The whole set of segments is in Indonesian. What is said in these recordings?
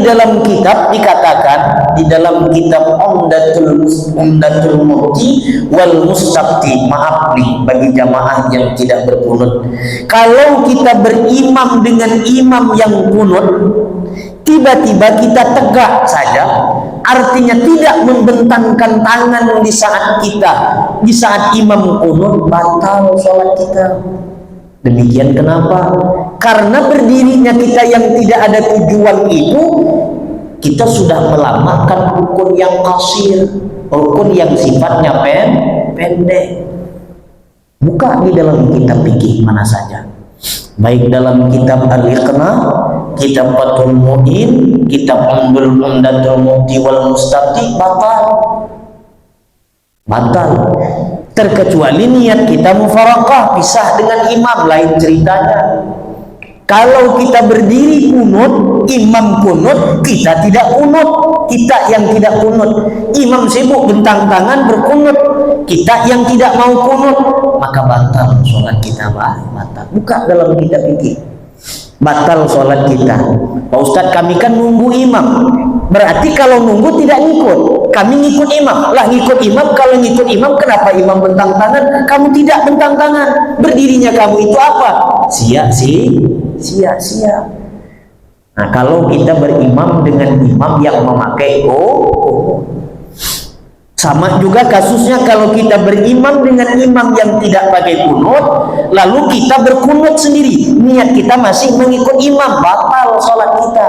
dalam kitab dikatakan, di dalam kitab Umdatul Mufti wal Mustafti, maaf nih bagi jamaah yang tidak berkunut, kalau kita berimam dengan imam yang kunut, tiba-tiba kita tegak saja, artinya tidak membentangkan tangan di saat imam kunut, batal sholat kita. Demikian kenapa? Karena berdirinya kita yang tidak ada tujuan itu, kita sudah melamakan rukun yang qasir, rukun yang sifatnya pendek. Buka di dalam kitab fikih mana saja, baik dalam kitab Al-Iqna, kitab Fathul Mu'in, kitab Umdatul Mufti wal Mustafti, batal. Terkecuali niat kita mufarakah, pisah dengan imam, lain ceritanya. Kalau kita berdiri kunut, imam kunut, kita tidak kunut, kita yang tidak kunut. Imam sibuk bentang tangan berkunut, kita yang tidak mau kunut, maka batal sholat kita, batal. Buka dalam kitab fikih, batal sholat kita. Pak Ustadz, kami kan nunggu imam, berarti kalau nunggu tidak ngikut, kami ngikut imam lah. Ngikut imam, kalau ngikut imam kenapa imam bentang tangan, kamu tidak bentang tangan? Berdirinya kamu itu apa? Sia-sia. Nah, kalau kita berimam dengan imam yang memakai sama juga kasusnya kalau kita berimam dengan imam yang tidak pakai kunut, lalu kita berkunut sendiri, niat kita masih mengikut imam, batal sholat kita.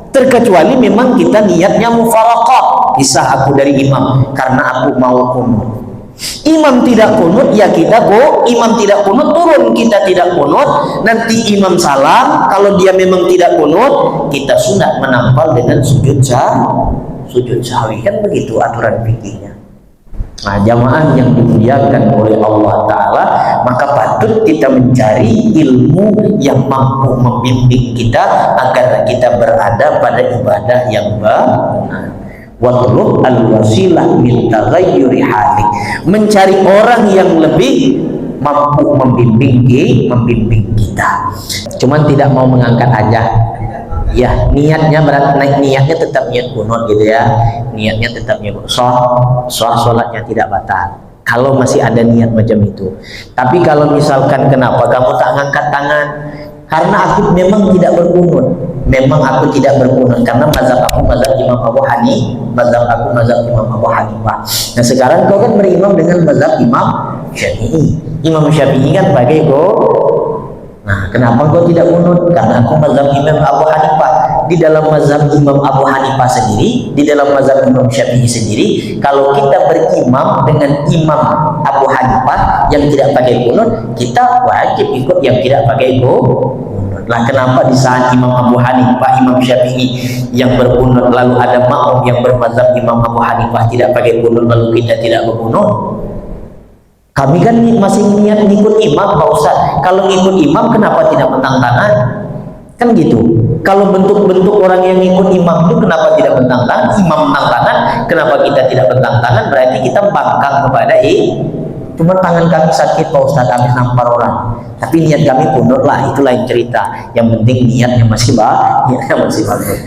Terkecuali memang kita niatnya mufarakah, pisah aku dari imam karena aku mau kunut. Imam tidak kunut, ya kita imam tidak kunut, turun kita tidak kunut. Nanti imam salam, kalau dia memang tidak kunut, kita sunat menampal dengan sujud sahwi. Kan begitu aturan fikihnya. Nah, jamaah yang dimuliakan oleh Allah Ta'ala, maka patut kita mencari ilmu yang mampu membimbing kita agar kita berada pada ibadah yang benar. Watlub al-wasilah min taghayyuri halik, mencari orang yang lebih mampu membimbing kita. Cuman tidak mau mengangkat aja. Ya, niatnya berarti niatnya tetap niat kunut gitu ya. Niatnya tetap niat sholatnya tidak batal kalau masih ada niat macam itu. Tapi kalau misalkan kenapa kamu tak ngangkat tangan? Karena aku memang tidak berkunut. Memang aku tidak berkunut karena mazhab aku mazhab Imam Abu Hanifah. Nah, sekarang kau kan berimam dengan mazhab Imam Syafi'i. Imam Syafi'i kan pakai Nah, kenapa kau tidak kunut? Karena aku mazhab Imam Abu Hanifah. Di dalam mazhab Imam Abu Hanifah sendiri, di dalam mazhab Imam Syafi'i sendiri, kalau kita berimam dengan Imam Abu Hanifah yang tidak pakai kunut, kita wajib ikut yang tidak pakai kunut. Lah, kenapa di saat Imam Abu Hanifah, Imam Syafi'i yang berkunut, lalu ada makmum yang bermazhab Imam Abu Hanifah tidak pakai kunut, lalu kita tidak berkunut? Kami kan masih niat ngikut imam, Pak Ustaz. Kalau ngikut imam kenapa tidak bentang tangan? Kan gitu. Kalau bentuk-bentuk orang yang ngikut imam itu kenapa tidak bentang tangan? Imam bentang tangan, kenapa kita tidak bentang tangan? Berarti kita bangkang kepada cuma tangan kami sakit, Pak Ustaz, habis nampar orang. Tapi niat kami kunut lah, itu lain cerita. Yang penting niatnya masih bagus.